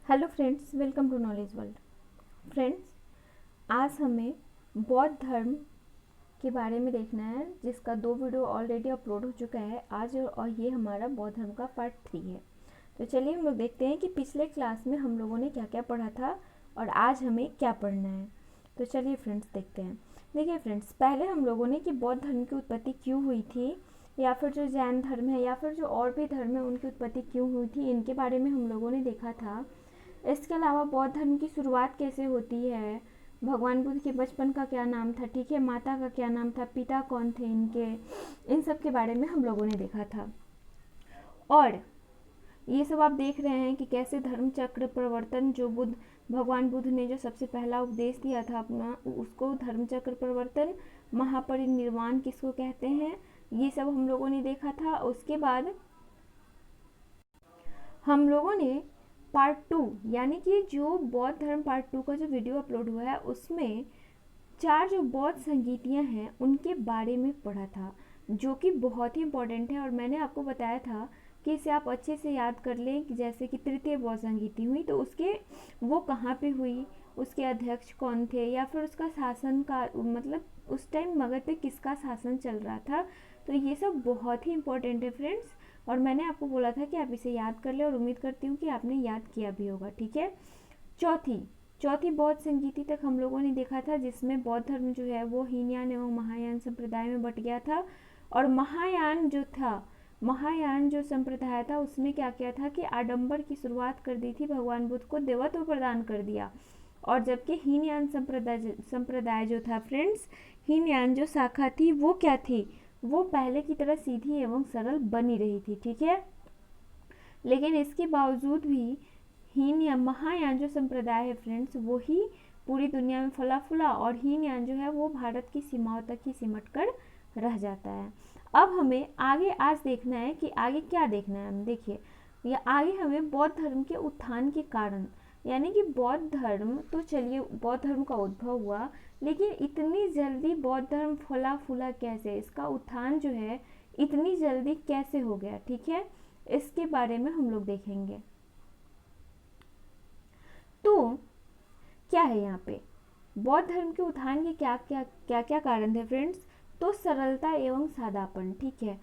Hello friends, welcome to knowledge world. Friends, आज हमें बौद्ध धर्म के बारे में देखना है, जिसका 2 वीडियो ऑलरेडी अपलोड हो चुका है आज, और ये हमारा बौद्ध धर्म का पार्ट 3 है। तो चलिए हम लोग देखते हैं कि पिछले क्लास में हम लोगों ने क्या क्या पढ़ा था और आज हमें क्या पढ़ना है। तो चलिए फ्रेंड्स देखते हैं। देखिए फ्रेंड्स, पहले हम लोगों ने कि बौद्ध धर्म की उत्पत्ति क्यों हुई थी, या फिर जो जैन धर्म है या फिर जो और भी धर्म है उनकी उत्पत्ति क्यों हुई थी, इनके बारे में हम लोगों ने देखा था। इसके अलावा बौद्ध धर्म की शुरुआत कैसे होती है, भगवान बुद्ध के बचपन का क्या नाम था, ठीक है, माता का क्या नाम था, पिता कौन थे इनके, इन सब के बारे में हम लोगों ने देखा था। और ये सब आप देख रहे हैं कि कैसे धर्म चक्र प्रवर्तन, जो भगवान बुद्ध ने जो सबसे पहला उपदेश दिया था अपना, उसको धर्म चक्र प्रवर्तन, महापरिनिर्वाण किसको कहते हैं, ये सब हम लोगों ने देखा था। उसके बाद हम लोगों ने पार्ट 2 यानी कि जो बौद्ध धर्म पार्ट 2 का जो वीडियो अपलोड हुआ है उसमें 4 जो बौद्ध संगीतियाँ हैं उनके बारे में पढ़ा था, जो कि बहुत ही इम्पोर्टेंट है। और मैंने आपको बताया था कि इसे आप अच्छे से याद कर लें कि जैसे कि तृतीय बौद्ध संगीति हुई तो उसके वो कहाँ पे हुई, उसके अध्यक्ष कौन थे, या फिर उसका शासन का मतलब उस टाइम मगध पे किसका शासन चल रहा था। तो ये सब बहुत ही इम्पोर्टेंट है फ्रेंड्स, और मैंने आपको बोला था कि आप इसे याद कर ले, और उम्मीद करती हूँ कि आपने याद किया भी होगा, ठीक है। चौथी चौथी बौद्ध संगीति तक हम लोगों ने देखा था, जिसमें बौद्ध धर्म जो है वो हीनयान एवं महायान संप्रदाय में बट गया था। और महायान जो संप्रदाय था उसमें क्या किया था कि आडंबर की शुरुआत कर दी थी, भगवान बुद्ध को देवत्व प्रदान कर दिया। और जबकि हीनयान संप्रदाय जो था फ्रेंड्स, हीनयान जो शाखा थी वो क्या थी, वो पहले की तरह सीधी एवं सरल बनी रही थी, ठीक है। लेकिन इसके बावजूद भी हीनयान महायान जो संप्रदाय है फ्रेंड्स, वो ही पूरी दुनिया में फला फूला, और हीनयान जो है वो भारत की सीमाओं तक ही सिमट कर रह जाता है। अब हमें आगे आज देखना है कि आगे क्या देखना है। हम देखिए, या आगे हमें बौद्ध धर्म के उत्थान के कारण, यानी कि बौद्ध धर्म, तो चलिए बौद्ध धर्म का उद्भव हुआ, लेकिन इतनी जल्दी बौद्ध धर्म फला फूला कैसे, इसका उत्थान जो है इतनी जल्दी कैसे हो गया, ठीक है, इसके बारे में हम लोग देखेंगे। तो क्या है यहाँ पे बौद्ध धर्म के उत्थान के क्या कारण थे फ्रेंड्स। तो सरलता एवं सादापन, ठीक है।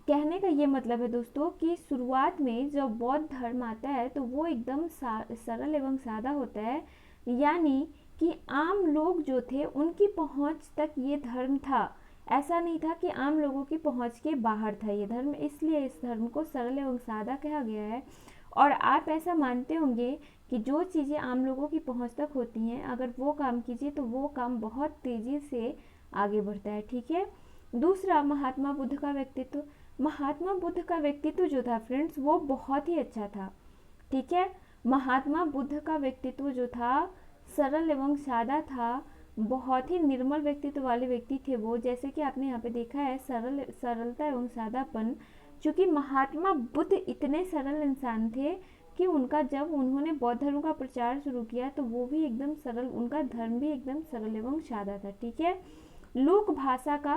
कहने का ये मतलब है दोस्तों कि शुरुआत में जब बौद्ध धर्म आता है तो वो एकदम सरल एवं सादा होता है, यानी कि आम लोग जो थे उनकी पहुंच तक ये धर्म था। ऐसा नहीं था कि आम लोगों की पहुंच के बाहर था ये धर्म, इसलिए इस धर्म को सरल एवं सादा कहा गया है। और आप ऐसा मानते होंगे कि जो चीज़ें आम लोगों की पहुंच तक होती हैं, अगर वो काम कीजिए तो वो काम बहुत तेज़ी से आगे बढ़ता है, ठीक है। दूसरा, महात्मा बुद्ध का व्यक्तित्व जो था फ्रेंड्स वो बहुत ही अच्छा था, ठीक है। महात्मा बुद्ध का व्यक्तित्व जो था सरल एवं सादा था, बहुत ही निर्मल व्यक्तित्व वाले व्यक्ति थे वो, जैसे कि आपने यहाँ पे देखा है सरलता एवं सादापन। चूँकि महात्मा बुद्ध इतने सरल इंसान थे कि जब उन्होंने बौद्ध धर्म का प्रचार शुरू किया तो वो भी एकदम सरल, उनका धर्म भी एकदम सरल एवं सादा था, ठीक है। लोक भाषा का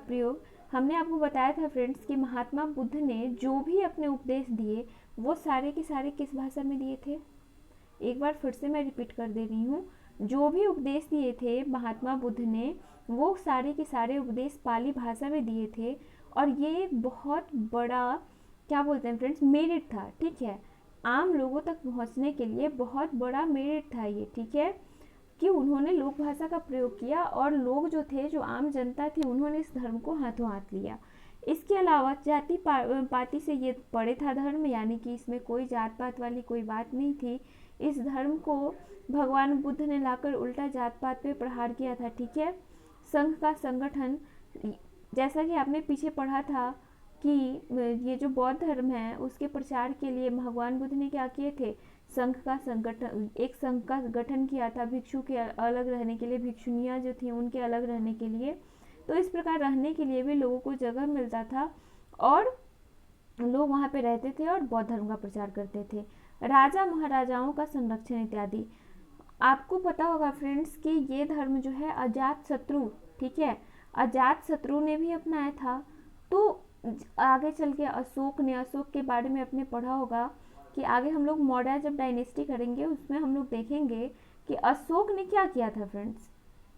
प्रयोग हमने आपको बताया था फ्रेंड्स कि महात्मा बुद्ध ने जो भी अपने उपदेश दिए वो सारे के सारे किस भाषा में दिए थे। एक बार फिर से मैं रिपीट कर दे रही हूँ, जो भी उपदेश दिए थे महात्मा बुद्ध ने वो सारे के सारे उपदेश पाली भाषा में दिए थे। और ये एक बहुत बड़ा, क्या बोलते हैं फ्रेंड्स, मेरिट था, ठीक है। आम लोगों तक पहुँचने के लिए बहुत बड़ा मेरिट था ये, ठीक है, कि उन्होंने लोक भाषा का प्रयोग किया और लोग जो थे, जो आम जनता थी, उन्होंने इस धर्म को हाथों हाथ लिया। इसके अलावा जाति पाति से ये परे था धर्म, यानी कि इसमें कोई जात पात वाली कोई बात नहीं थी। इस धर्म को भगवान बुद्ध ने लाकर उल्टा जात पात पे प्रहार किया था, ठीक है। संघ का संगठन, जैसा कि आपने पीछे पढ़ा था कि ये जो बौद्ध धर्म है उसके प्रचार के लिए भगवान बुद्ध ने क्या किए थे, एक संघ का गठन किया था, भिक्षु के अलग रहने के लिए, भिक्षुनियाँ जो थी उनके अलग रहने के लिए। तो इस प्रकार रहने के लिए भी लोगों को जगह मिलता था और लोग वहाँ पे रहते थे और बौद्ध धर्म का प्रचार करते थे। राजा महाराजाओं का संरक्षण इत्यादि। आपको पता होगा फ्रेंड्स कि ये धर्म जो है अजात शत्रु, ठीक है, अजात शत्रु ने भी अपनाया था। तो आगे चल के अशोक के बारे में आपने पढ़ा होगा कि आगे हम लोग मौर्य जब डायनेस्टी करेंगे उसमें हम लोग देखेंगे कि अशोक ने क्या किया था फ्रेंड्स।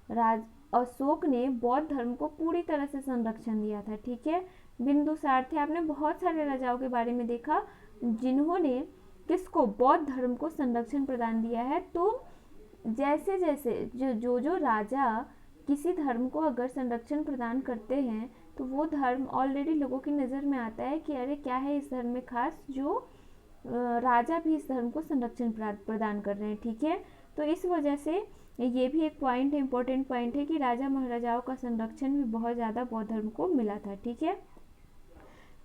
राज अशोक ने बौद्ध धर्म को पूरी तरह से संरक्षण दिया था, ठीक है। बिंदुसार थे, आपने बहुत सारे राजाओं के बारे में देखा जिन्होंने किसको, बौद्ध धर्म को संरक्षण प्रदान दिया है। तो जैसे जैसे जो राजा किसी धर्म को अगर संरक्षण प्रदान करते हैं तो वो धर्म ऑलरेडी लोगों की नज़र में आता है कि अरे क्या है इस धर्म में खास, जो राजा भी इस धर्म को संरक्षण प्रदान कर रहे हैं, ठीक है। तो इस वजह से ये भी एक पॉइंट है, इम्पोर्टेंट पॉइंट है कि राजा महाराजाओं का संरक्षण भी बहुत ज़्यादा बौद्ध धर्म को मिला था, ठीक है।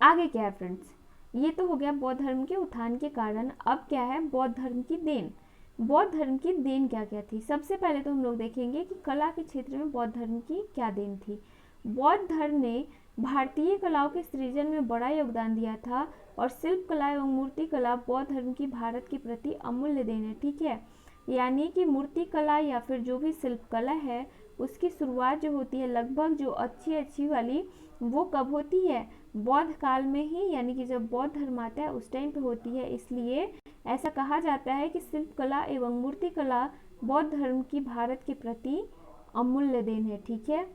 आगे क्या है फ्रेंड्स, ये तो हो गया बौद्ध धर्म के उत्थान के कारण। अब क्या है बौद्ध धर्म की देन। बौद्ध धर्म की देन क्या क्या थी। सबसे पहले तो हम लोग देखेंगे कि कला के क्षेत्र में बौद्ध धर्म की क्या देन थी। बौद्ध धर्म ने भारतीय कलाओं के सृजन में बड़ा योगदान दिया था और शिल्प कला एवं मूर्ति कला बौद्ध धर्म की भारत के प्रति अमूल्य देन है, ठीक है। यानी कि मूर्ति कला या फिर जो भी शिल्प कला है उसकी शुरुआत जो होती है लगभग जो अच्छी वाली वो कब होती है, बौद्ध काल में ही, यानी कि जब बौद्ध धर्म आता है उस टाइम पे होती है। इसलिए ऐसा कहा जाता है कि शिल्प कला एवं मूर्ति कला बौद्ध धर्म की भारत के प्रति अमूल्य देन है, ठीक है।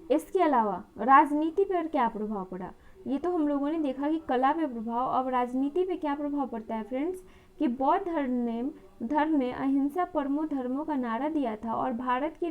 इसके अलावा राजनीति पर क्या प्रभाव पड़ा, ये तो हम लोगों ने देखा कि कला पे प्रभाव। अब राजनीति पे क्या प्रभाव पड़ता है फ्रेंड्स, कि बौद्ध धर्म ने अहिंसा परमो धर्मों का नारा दिया था और भारत की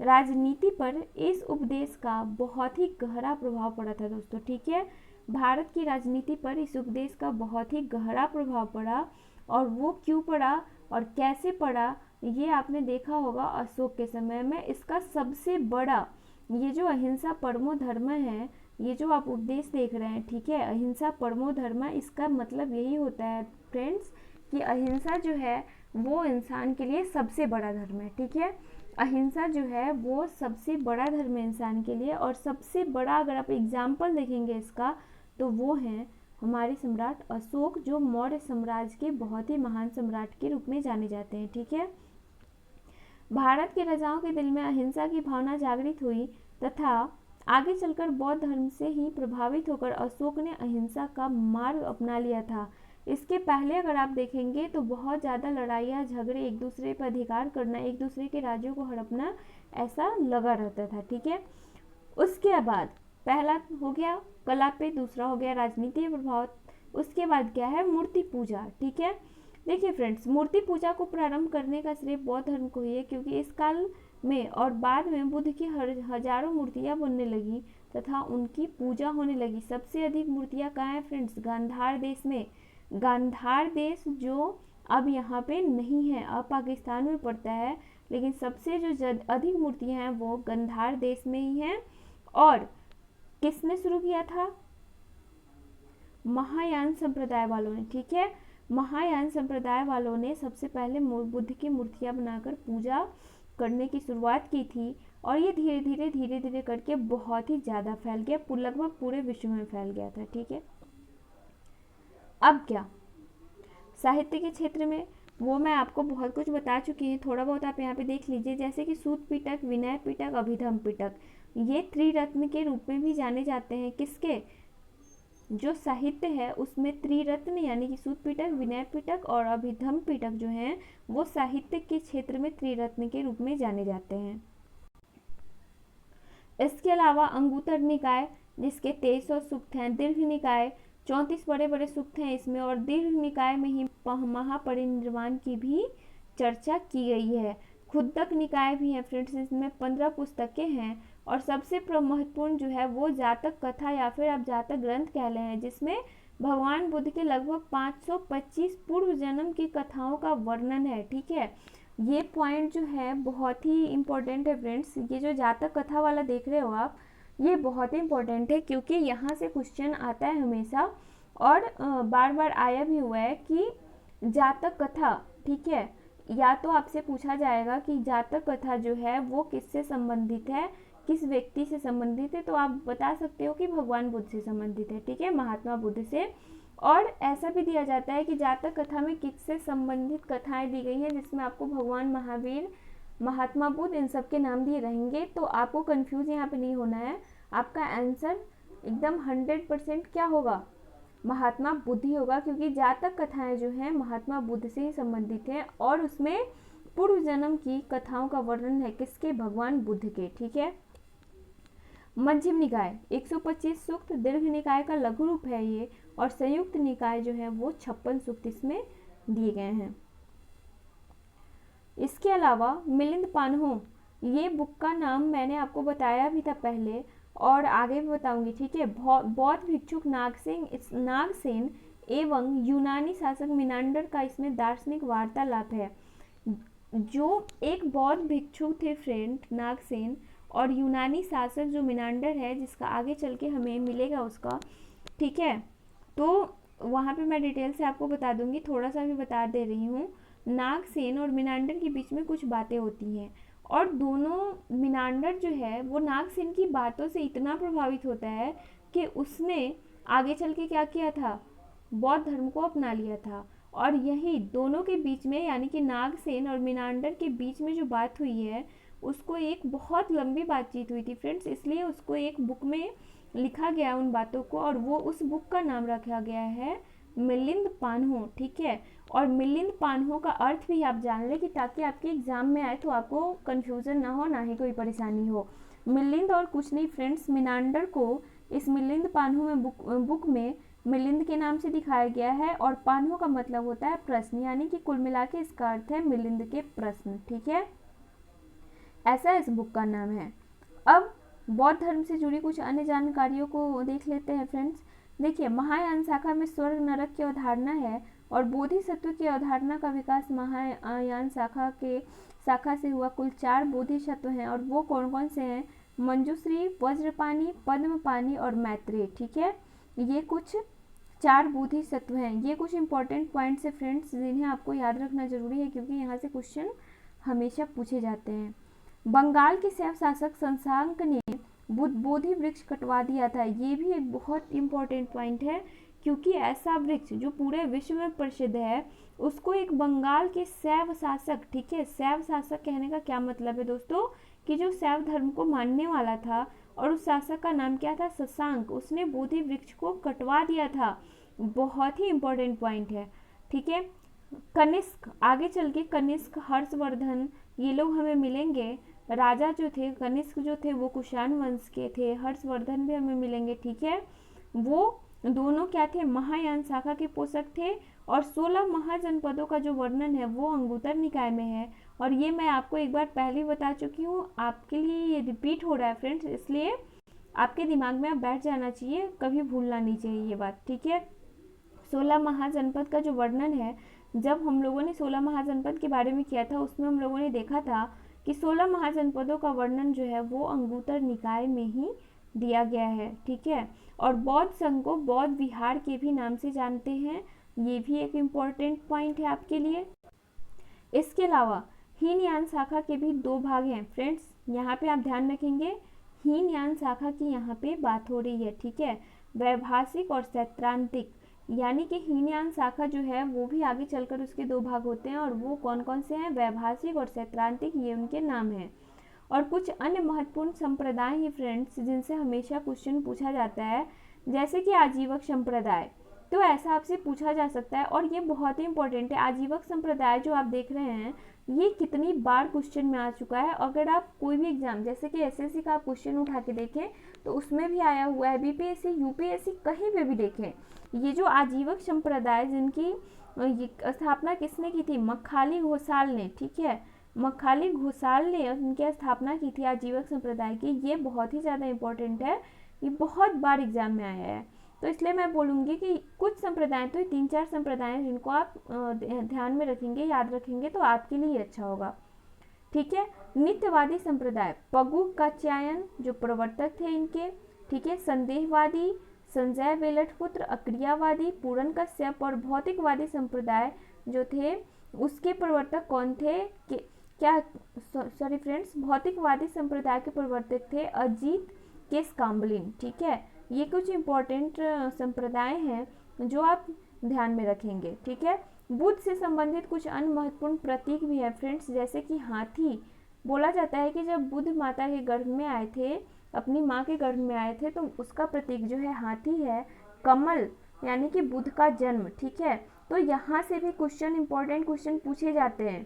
राजनीति पर इस उपदेश का बहुत ही गहरा प्रभाव पड़ा था दोस्तों, ठीक है। भारत की राजनीति पर इस उपदेश का बहुत ही गहरा प्रभाव पड़ा और वो क्यों पड़ा और कैसे पड़ा ये आपने देखा होगा अशोक के समय में। इसका सबसे बड़ा ये जो अहिंसा परमो धर्म है, ये जो आप उपदेश देख रहे हैं, ठीक है, अहिंसा परमो धर्म, इसका मतलब यही होता है फ्रेंड्स कि अहिंसा जो है वो इंसान के लिए सबसे बड़ा धर्म है, ठीक है। अहिंसा जो है वो सबसे बड़ा धर्म है इंसान के लिए। और सबसे बड़ा अगर आप एग्जाम्पल देखेंगे इसका तो वो है हमारे सम्राट अशोक, जो मौर्य साम्राज्य के बहुत ही महान सम्राट के रूप में जाने जाते हैं, ठीक है। भारत के राजाओं के दिल में अहिंसा की भावना जागृत हुई तथा आगे चलकर बौद्ध धर्म से ही प्रभावित होकर अशोक ने अहिंसा का मार्ग अपना लिया था। इसके पहले अगर आप देखेंगे तो बहुत ज़्यादा लड़ाइयाँ झगड़े, एक दूसरे पर अधिकार करना, एक दूसरे के राज्यों को हड़पना, ऐसा लगा रहता था, ठीक है। उसके बाद पहला हो गया कला पे, दूसरा हो गया राजनीति प्रभाव, उसके बाद क्या है मूर्ति पूजा, ठीक है। देखिए फ्रेंड्स, मूर्ति पूजा को प्रारंभ करने का श्रेय बौद्ध धर्म को ही है, क्योंकि इस काल में और बाद में बुद्ध की हजारों मूर्तियां बनने लगी तथा उनकी पूजा होने लगी। सबसे अधिक मूर्तियां कहाँ है फ्रेंड्स, गांधार देश में। गांधार देश जो अब यहाँ पे नहीं है, अब पाकिस्तान में पड़ता है, लेकिन सबसे जो अधिक मूर्तियां हैं वो गांधार देश में ही हैं। और किसने शुरू किया था, महायान संप्रदाय वालों ने, ठीक है। महायान संप्रदाय वालों ने सबसे पहले बुद्ध की मूर्तियां बनाकर पूजा करने की शुरुआत की थी और ये धीरे धीरे करके बहुत ही ज़्यादा फैल गया, लगभग पूरे विश्व में फैल गया था, ठीक है। अब क्या, साहित्य के क्षेत्र में वो मैं आपको बहुत कुछ बता चुकी हूँ, थोड़ा बहुत आप यहाँ पे देख लीजिए, जैसे कि सूत पिटक, विनय पिटक, अभिधम पिटक, ये त्रिरत्न के रूप में भी जाने जाते हैं। किसके, जो साहित्य है उसमें त्रिरत्न यानी कि सूत पिटक, विनय पिटक और अभिधम पिटक जो हैं वो साहित्य के क्षेत्र में त्रिरत्न के रूप में जाने जाते हैं। इसके अलावा अंगुत्तर निकाय जिसके 2300 सूक्त हैं, दीर्घ निकाय 34 बड़े बड़े सूक्त हैं इसमें, और दीर्घ निकाय में ही महापरिनिर्वाण की भी चर्चा की गई है। खुद्दक निकाय भी है फ्रेंड्स, इसमें 15 पुस्तकें हैं और सबसे महत्वपूर्ण जो है वो जातक कथा या फिर आप जातक ग्रंथ कह रहे हैं, जिसमें भगवान बुद्ध के लगभग 525 पूर्व जन्म की कथाओं का वर्णन है, ठीक है। ये पॉइंट जो है बहुत ही इम्पोर्टेंट है फ्रेंड्स, ये जो जातक कथा वाला देख रहे हो आप, ये बहुत ही इम्पोर्टेंट है क्योंकि यहाँ से क्वेश्चन आता है हमेशा और बार बार आया भी हुआ है कि जातक कथा, ठीक है, या तो आपसे पूछा जाएगा कि जातक कथा जो है वो किससे संबंधित है, किस व्यक्ति से संबंधित है, तो आप बता सकते हो कि भगवान बुद्ध से संबंधित है, ठीक है, महात्मा बुद्ध से। और ऐसा भी दिया जाता है कि जातक कथा में किससे संबंधित कथाएं दी गई हैं, जिसमें आपको भगवान महावीर, महात्मा बुद्ध इन सब के नाम दिए रहेंगे, तो आपको कंफ्यूज यहाँ पे नहीं होना है। आपका आंसर एकदम 100% क्या होगा, महात्मा बुद्ध ही होगा, क्योंकि जातक कथाएं जो हैं महात्मा बुद्ध से ही संबंधित हैं और उसमें पूर्व जन्म की कथाओं का वर्णन है किसके, भगवान बुद्ध के। ठीक है। मध्यम निकाय 125 सूक्त, दीर्घ निकाय का लघु रूप है ये, और संयुक्त निकाय जो है वो 56 सूक्त इसमें दिए गए हैं। इसके अलावा मिलिंद पान्हो, ये बुक का नाम मैंने आपको बताया भी था पहले और आगे भी बताऊंगी। ठीक है। बौद्ध भिक्षुक नागसेन एवं यूनानी शासक मिनांडर का इसमें दार्शनिक वार्तालाप है। जो एक बौद्ध भिक्षु थे फ्रेंड नागसेन, और यूनानी शासक जो मिनांडर है, जिसका आगे चल के हमें मिलेगा उसका। ठीक है। तो वहाँ पे मैं डिटेल से आपको बता दूंगी, थोड़ा सा भी बता दे रही हूँ। नागसेन और मिनांडर के बीच में कुछ बातें होती हैं और दोनों, मिनांडर जो है वो नागसेन की बातों से इतना प्रभावित होता है कि उसने आगे चल के क्या किया था, बौद्ध धर्म को अपना लिया था। और यही दोनों के बीच में, यानी कि नागसेन और मिनांडर के बीच में जो बात हुई है, उसको एक बहुत लंबी बातचीत हुई थी फ्रेंड्स, इसलिए उसको एक बुक में लिखा गया उन बातों को, और वो उस बुक का नाम रखा गया है मिलिंद पान्हो। ठीक है। और मिलिंद पान्हो का अर्थ भी आप जान लें, कि ताकि आपके एग्जाम में आए तो आपको कंफ्यूजन ना हो, ना ही कोई परेशानी हो। मिलिंद और कुछ नहीं फ्रेंड्स, मिनांडर को इस मिलिंद पान्हो में बुक में मिलिंद के नाम से दिखाया गया है, और पान्हो का मतलब होता है प्रश्न, यानी कि कुल मिला के इसका अर्थ है मिलिंद के प्रश्न। ठीक है। ऐसा इस बुक का नाम है। अब बौद्ध धर्म से जुड़ी कुछ अन्य जानकारियों को देख लेते हैं फ्रेंड्स। देखिए, महायान शाखा में स्वर्ग नरक की अवधारणा है, और बोधिसत्व की अवधारणा का विकास महायान शाखा से हुआ। कुल 4 बोधिसत्व हैं, और वो कौन कौन से हैं, मंजूश्री, वज्रपाणी, पद्मपाणी और मैत्रेय। ठीक है। ये कुछ 4 बोधिसत्व हैं। ये कुछ इंपॉर्टेंट पॉइंट्स है फ्रेंड्स, जिन्हें आपको याद रखना जरूरी है, क्योंकि यहाँ से क्वेश्चन हमेशा पूछे जाते हैं। बंगाल के शैव शासक शशांक ने बोधि वृक्ष कटवा दिया था। ये भी एक बहुत इंपॉर्टेंट पॉइंट है, क्योंकि ऐसा वृक्ष जो पूरे विश्व में प्रसिद्ध है, उसको एक बंगाल के शैव शासक, ठीक है, शैव शासक कहने का क्या मतलब है दोस्तों, कि जो शैव धर्म को मानने वाला था, और उस शासक का नाम क्या था, शशांक, उसने बोधि वृक्ष को कटवा दिया था। बहुत ही इंपॉर्टेंट पॉइंट है। ठीक है। कनिष्क, आगे चल के कनिष्क, हर्षवर्धन, ये लोग हमें मिलेंगे। राजा जो थे कनिष्क जो थे वो कुषाण वंश के थे। हर्षवर्धन भी हमें मिलेंगे। ठीक है। वो दोनों क्या थे, महायान शाखा के पोषक थे। और 16 महाजनपदों का जो वर्णन है वो अंगुत्तर निकाय में है, और ये मैं आपको एक बार पहले बता चुकी हूँ, आपके लिए ये रिपीट हो रहा है फ्रेंड्स, इसलिए आपके दिमाग में अब बैठ जाना चाहिए, कभी भूलना नहीं चाहिए ये बात। ठीक है। 16 महाजनपद का जो वर्णन है, जब हम लोगों ने 16 महाजनपद के बारे में किया था, उसमें हम लोगों ने देखा था कि 16 महाजनपदों का वर्णन जो है वो अंगुत्तर निकाय में ही दिया गया है। ठीक है। और बौद्ध संघ को बौद्ध विहार के भी नाम से जानते हैं, ये भी एक इम्पॉर्टेंट पॉइंट है आपके लिए। इसके अलावा हीनयान शाखा के भी 2 भाग हैं फ्रेंड्स, यहाँ पे आप ध्यान रखेंगे, हीनयान शाखा की यहाँ पे बात हो रही है। ठीक है। वैभाषिक और सैद्धांतिक, यानी कि हीनयान शाखा जो है वो भी आगे चलकर उसके 2 भाग होते हैं, और वो कौन कौन से हैं, वैभाषिक और सैद्धांतिक, ये उनके नाम हैं। और कुछ अन्य महत्वपूर्ण संप्रदाय हैं फ्रेंड्स, जिनसे हमेशा क्वेश्चन पूछा जाता है, जैसे कि आजीवक संप्रदाय, तो ऐसा आपसे पूछा जा सकता है, और ये बहुत ही इंपॉर्टेंट है। आजीवक संप्रदाय जो आप देख रहे हैं, ये कितनी बार क्वेश्चन में आ चुका है। अगर आप कोई भी एग्जाम, जैसे कि एसएससी का आप क्वेश्चन उठा के देखें तो उसमें भी आया हुआ है, बीपीएससी, यूपीएससी, कहीं पे भी देखें, ये जो आजीवक संप्रदाय जिनकी स्थापना किसने की थी, मक्खाली घोषाल ने। ठीक है। मक्खाली घोषाल ने उनकी स्थापना की थी आजीवक संप्रदाय की। ये बहुत ही ज़्यादा इम्पोर्टेंट है, ये बहुत बार एग्जाम में आया है, तो इसलिए मैं बोलूँगी कि कुछ संप्रदाय, तो 3-4 संप्रदाय हैं जिनको आप ध्यान में रखेंगे, याद रखेंगे, तो आपके लिए अच्छा होगा। ठीक है। नित्यवादी संप्रदाय, पगु कात्यायन जो प्रवर्तक थे इनके। ठीक है। संदेहवादी, संजय वेलटपुत्र, अक्रियावादी, पूरन कश्यप, और भौतिकवादी संप्रदाय जो थे उसके प्रवर्तक कौन थे, भौतिकवादी संप्रदाय के प्रवर्तक थे अजीत केशकाम्बलिन। ठीक है। ये कुछ इंपॉर्टेंट संप्रदाय हैं जो आप ध्यान में रखेंगे। ठीक है। बुद्ध से संबंधित कुछ अन्य महत्वपूर्ण प्रतीक भी है फ्रेंड्स, जैसे कि हाथी। बोला जाता है कि जब बुद्ध माता के गर्भ में आए थे अपनी माँ के गर्भ में आए थे, तो उसका प्रतीक जो है हाथी है। कमल यानी कि बुध का जन्म, ठीक है। तो यहाँ से भी क्वेश्चन, इंपॉर्टेंट क्वेश्चन पूछे जाते हैं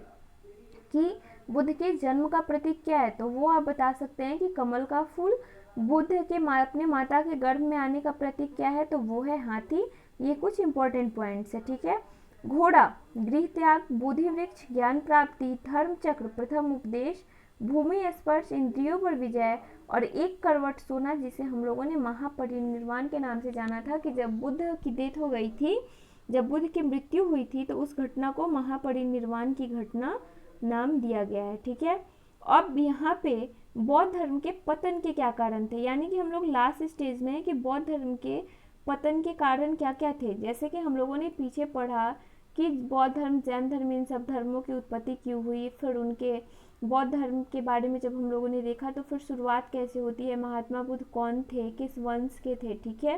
कि बुध के जन्म का प्रतीक क्या है, तो वो आप बता सकते हैं कि कमल का फूल। बुध के अपने माता के गर्भ में आने का प्रतीक क्या है, तो वो है हाथी। ये कुछ इंपॉर्टेंट पॉइंट्स है, ठीक है। घोड़ा, गृह त्याग, बोधि वृक्ष, ज्ञान प्राप्ति, धर्म चक्र, प्रथम उपदेश, भूमि स्पर्श, इंद्रियों पर विजय, और एक करवट सोना, जिसे हम लोगों ने महापरिनिर्वाण के नाम से जाना था, कि जब बुद्ध की डेथ हो गई थी, जब बुद्ध की मृत्यु हुई थी, तो उस घटना को महापरिनिर्वाण की घटना नाम दिया गया है, ठीक है। अब यहाँ पे बौद्ध धर्म के पतन के क्या कारण थे, यानी कि हम लोग लास्ट स्टेज में है कि बौद्ध धर्म के पतन के कारण क्या क्या थे। जैसे कि हम लोगों ने पीछे पढ़ा कि बौद्ध धर्म, जैन धर्म, इन सब धर्मों की उत्पत्ति क्यों हुई, फिर उनके बौद्ध धर्म के बारे में जब हम लोगों ने देखा, तो फिर शुरुआत कैसे होती है, महात्मा बुद्ध कौन थे, किस वंश के थे, ठीक है।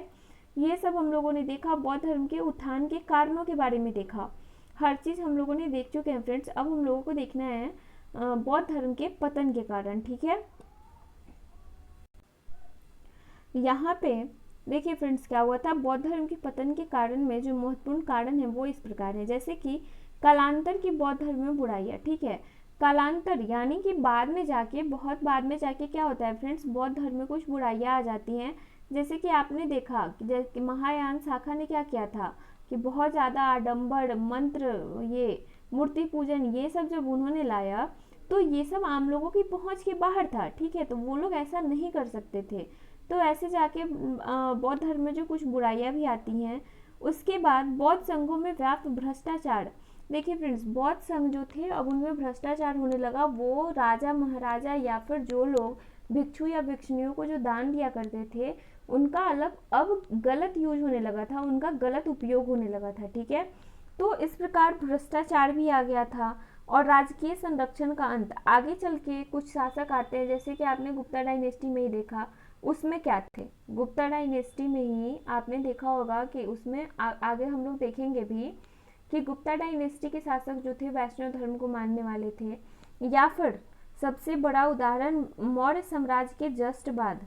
ये सब हम लोगों ने देखा। बौद्ध धर्म के उत्थान के कारणों के बारे में देखा। हर चीज़ हम लोगों ने देख चुके हैं फ्रेंड्स। अब हम लोगों को देखना है बौद्ध धर्म के पतन के कारण, ठीक है। यहाँ पे देखिए फ्रेंड्स, क्या हुआ था, बौद्ध धर्म के पतन के कारण में जो महत्वपूर्ण कारण है वो इस प्रकार है। जैसे कि कालांतर की बौद्ध धर्म में बुराइयाँ, ठीक है। कालांतर यानी कि बाद में जाके, बहुत बाद में जाके क्या होता है फ्रेंड्स, बौद्ध धर्म में कुछ बुराइयाँ आ जाती हैं। जैसे कि आपने देखा कि जैसे महायान शाखा ने क्या किया था कि बहुत ज़्यादा आडंबर, मंत्र, ये मूर्ति पूजन, ये सब जब उन्होंने लाया, तो ये सब आम लोगों की पहुंच के बाहर था, ठीक है। तो वो लोग ऐसा नहीं कर सकते थे। तो ऐसे जाके बौद्ध धर्म में जो कुछ बुराइयां भी आती हैं। उसके बाद बौद्ध संघों में व्याप्त भ्रष्टाचार। देखिए फ्रेंड्स, बौद्ध संघ जो थे, अब उनमें भ्रष्टाचार होने लगा। वो राजा महाराजा या फिर जो लोग भिक्षु या भिक्षुणियों को जो दान दिया करते थे, उनका अलग अब गलत यूज होने लगा था, उनका गलत उपयोग होने लगा था, ठीक है। तो इस प्रकार भ्रष्टाचार भी आ गया था। और राजकीय संरक्षण का अंत, आगे चल के कुछ शासक आते हैं, जैसे कि आपने गुप्ता डायनेस्टी में ही देखा। उसमें क्या थे, गुप्ता डायनेस्टी में ही आपने देखा होगा कि उसमें आगे हम लोग देखेंगे भी कि गुप्ता डायनेस्टी के शासक जो थे वैष्णव धर्म को मानने वाले थे। या फिर सबसे बड़ा उदाहरण मौर्य साम्राज्य के जस्ट बाद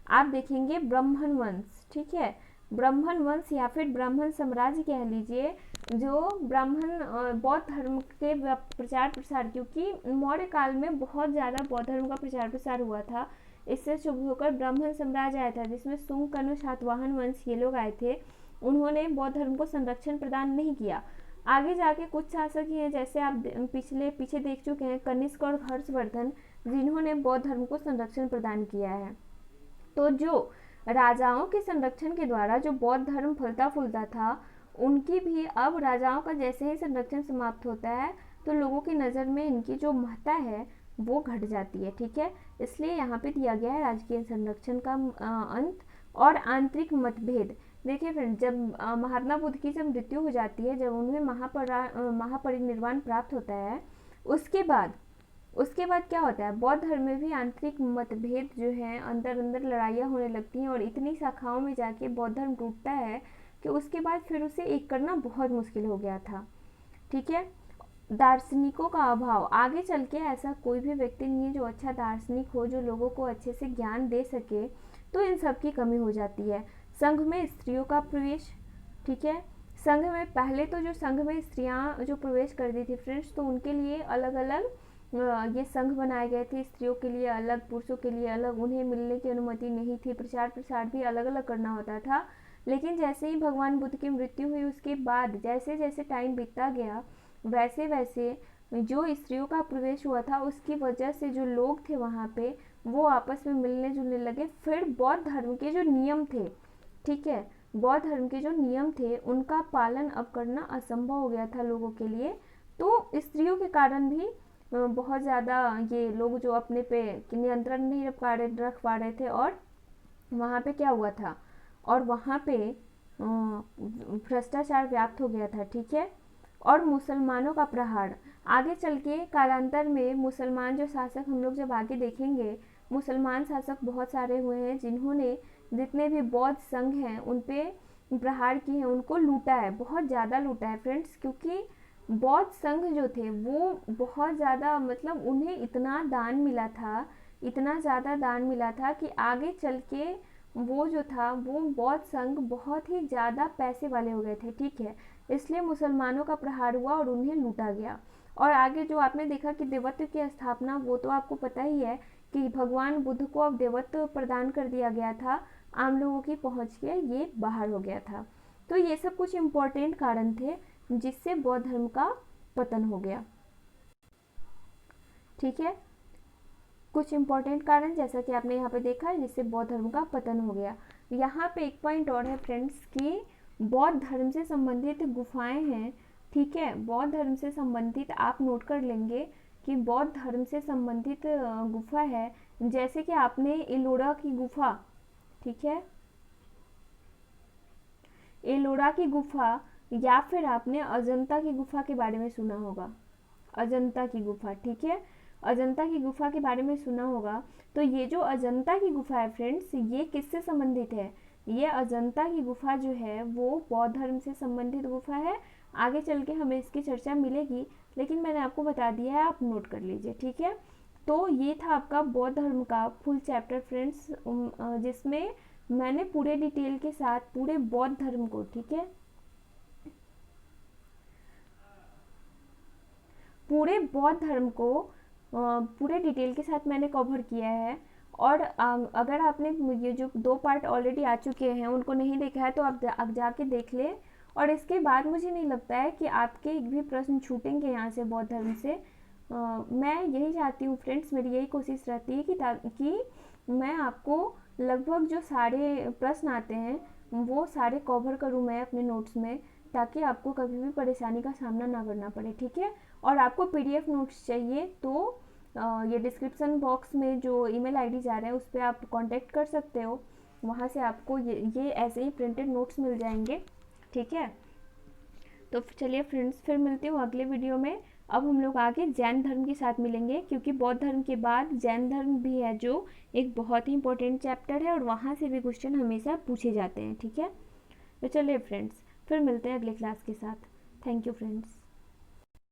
आप देखेंगे ब्राह्मण वंश, ठीक है। ब्राह्मण वंश या फिर ब्राह्मण साम्राज्य कह लीजिए, जो ब्राह्मण बौद्ध धर्म के प्रचार प्रसार, क्योंकि मौर्य काल में बहुत ज़्यादा बौद्ध धर्म का प्रचार प्रसार हुआ था। इससे शुभ होकर ब्राह्मण साम्राज्य आया था, जिसमें सुंग, कनु, सातवाहन वंश ये लोग आए थे। उन्होंने बौद्ध धर्म को संरक्षण प्रदान नहीं किया। आगे जाके कुछ शासक ही हैं, जैसे आप पीछे देख चुके हैं, कनिष्क और हर्षवर्धन, जिन्होंने बौद्ध धर्म को संरक्षण प्रदान किया है। तो जो राजाओं के संरक्षण के द्वारा जो बौद्ध धर्म फलता फूलता था, उनकी भी अब राजाओं का जैसे ही संरक्षण समाप्त होता है, तो लोगों की नज़र में इनकी जो महत्ता है वो घट जाती है, ठीक है। इसलिए यहाँ पे दिया गया है राजकीय संरक्षण का अंत और आंतरिक मतभेद। देखिए फ्रेंड, जब महात्मा बुद्ध की जब मृत्यु हो जाती है, जब उन्हें महापरिनिर्वाण प्राप्त होता है, उसके बाद क्या होता है, बौद्ध धर्म में भी आंतरिक मतभेद जो है, अंदर अंदर लड़ाइयाँ होने लगती हैं, और इतनी शाखाओं में जाके बौद्ध धर्म टूटता है कि उसके बाद फिर उसे एक करना बहुत मुश्किल हो गया था, ठीक है। दार्शनिकों का अभाव, आगे चल के ऐसा कोई भी व्यक्ति नहीं है जो अच्छा दार्शनिक हो, जो लोगों को अच्छे से ज्ञान दे सके, तो इन सब की कमी हो जाती है। संघ में स्त्रियों का प्रवेश, ठीक है। संघ में पहले तो जो संघ में स्त्रियां जो प्रवेश करती थी फ्रेंड्स, तो उनके लिए अलग अलग ये संघ बनाए गए थे, स्त्रियों के लिए अलग, पुरुषों के लिए अलग, उन्हें मिलने की अनुमति नहीं थी, प्रचार प्रसार भी अलग अलग करना होता था। लेकिन जैसे ही भगवान बुद्ध की मृत्यु हुई, उसके बाद जैसे जैसे टाइम बीतता गया, वैसे वैसे जो स्त्रियों का प्रवेश हुआ था, उसकी वजह से जो लोग थे वहाँ पे, वो आपस में मिलने जुलने लगे। फिर बौद्ध धर्म के जो नियम थे, ठीक है, बौद्ध धर्म के जो नियम थे, उनका पालन अब करना असंभव हो गया था लोगों के लिए। तो स्त्रियों के कारण भी बहुत ज़्यादा ये लोग जो अपने पे नियंत्रण नहीं रख पा रहे थे, और वहाँ पे क्या हुआ था, और वहाँ पे भ्रष्टाचार व्याप्त हो गया था, ठीक है। और मुसलमानों का प्रहार, आगे चल के कालांतर में मुसलमान जो शासक, हम लोग जब आगे देखेंगे, मुसलमान शासक बहुत सारे हुए हैं, जिन्होंने जितने भी बौद्ध संघ हैं उन पे प्रहार किए हैं, उनको लूटा है, बहुत ज़्यादा लूटा है फ्रेंड्स। क्योंकि बौद्ध संघ जो थे वो बहुत ज़्यादा, मतलब उन्हें इतना दान मिला था इतना ज़्यादा दान मिला था कि आगे चल के वो जो था वो बौद्ध संघ बहुत ही ज़्यादा पैसे वाले हो गए थे, ठीक है। इसलिए मुसलमानों का प्रहार हुआ और उन्हें लूटा गया। और आगे जो आपने देखा कि देवत्व की स्थापना, वो तो आपको पता ही है कि भगवान बुद्ध को अब देवत्व प्रदान कर दिया गया था, आम लोगों की पहुंच के ये बाहर हो गया था। तो ये सब कुछ इम्पोर्टेंट कारण थे जिससे बौद्ध धर्म का पतन हो गया, ठीक है। कुछ इम्पोर्टेंट कारण जैसा कि आपने यहाँ पे देखा है जिससे बौद्ध धर्म का पतन हो गया। यहाँ पे एक पॉइंट और है फ्रेंड्स कि बौद्ध धर्म से संबंधित गुफाएं हैं, ठीक है। बौद्ध धर्म से संबंधित आप नोट कर लेंगे कि बौद्ध धर्म से संबंधित गुफा है, जैसे कि आपने एलोरा की गुफा, ठीक है, एलोरा की गुफा, या फिर आपने अजंता की गुफा के बारे में सुना होगा, अजंता की गुफा, ठीक है। अजंता की गुफा के बारे में सुना होगा। तो ये जो अजंता की गुफा है फ्रेंड्स, ये किससे संबंधित है? ये अजंता की गुफा जो है वो बौद्ध धर्म से संबंधित गुफा है। आगे चल के हमें इसकी चर्चा मिलेगी, लेकिन मैंने आपको बता दिया है, आप नोट कर लीजिए, ठीक है। तो ये था आपका बौद्ध धर्म का फुल चैप्टर फ्रेंड्स, जिसमें मैंने पूरे डिटेल के साथ पूरे बौद्ध धर्म को, ठीक है, पूरे बौद्ध धर्म को पूरे डिटेल के साथ मैंने कवर किया है। और अगर आपने ये जो 2 पार्ट ऑलरेडी आ चुके हैं उनको नहीं देखा है तो आप जाके देख लें। और इसके बाद मुझे नहीं लगता है कि आपके एक भी प्रश्न छूटेंगे यहाँ से बौद्ध धर्म से। मैं यही चाहती हूँ फ्रेंड्स, मेरी यही कोशिश रहती है कि मैं आपको लगभग जो सारे प्रश्न आते हैं वो सारे कवर करूँ मैं अपने नोट्स में, ताकि आपको कभी भी परेशानी का सामना ना करना पड़े, ठीक है। और आपको पीडीएफ नोट्स चाहिए तो ये डिस्क्रिप्शन बॉक्स में जो ईमेल आईडी जा रहा है उस पर आप कांटेक्ट कर सकते हो, वहाँ से आपको ये ऐसे ही प्रिंटेड नोट्स मिल जाएंगे, ठीक है। तो चलिए फ्रेंड्स, फिर मिलती हूँ अगले वीडियो में। अब हम लोग आगे जैन धर्म के साथ मिलेंगे, क्योंकि बौद्ध धर्म के बाद जैन धर्म भी है जो एक बहुत ही इंपॉर्टेंट चैप्टर है और वहाँ से भी क्वेश्चन हमेशा पूछे जाते हैं, ठीक है। तो चलिए फ्रेंड्स, फिर मिलते हैं अगले क्लास के साथ। Thank you friends.